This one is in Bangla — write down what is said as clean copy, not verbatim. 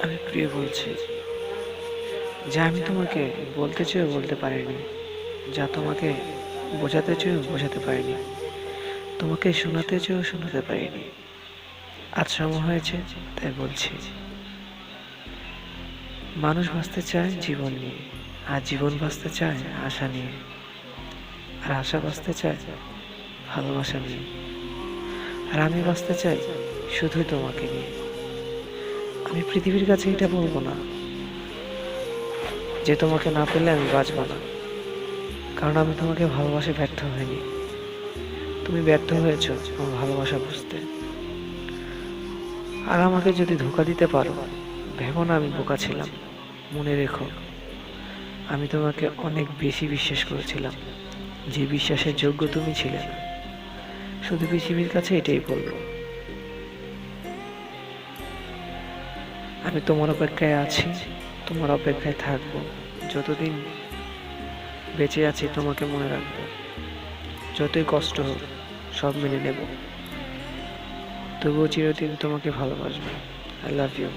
আমি প্রিয় বলছি, যা আমি তোমাকে বলতে চেয়েও বলতে পারিনি, যা তোমাকে বোঝাতে চেয়েও বোঝাতে পারিনি, তোমাকে শোনাতে চেয়েও শোনাতে পারিনি। আজ সময় হয়েছে, তাই বলছি। মানুষ বাঁচতে চায় জীবন নিয়ে, আর জীবন বাঁচতে চায় আশা নিয়ে, আর আশা বাঁচতে চায় ভালোবাসা নিয়ে, আর আমি বাঁচতে চাই শুধুই তোমাকে নিয়ে। আমি পৃথিবীর কাছে এটা বলবো না যে তোমাকে না পেলে আমি বাঁচব না, কারণ আমি তোমাকে ভালোবাসে ব্যর্থ হইনি। তুমি ব্যর্থ হয়েছ আমার ভালোবাসা বুঝতে। আর আমাকে যদি ধোঁকা দিতে পারো, ভেবো না আমি বোকা ছিলাম। মনে রেখো, আমি তোমাকে অনেক বেশি বিশ্বাস করেছিলাম, যে বিশ্বাসের যোগ্য তুমি ছিলে না। শুধু পৃথিবীর কাছে এটাই বলবো, আমি তোমার অপেক্ষায় আছি, তোমার অপেক্ষায় থাকবো। যতদিন বেঁচে আছি তোমাকে মনে রাখবো। যতই কষ্ট হোক সব মেনে নেব, তবুও চিরদিন তোমাকে ভালোবাসবো। I love you.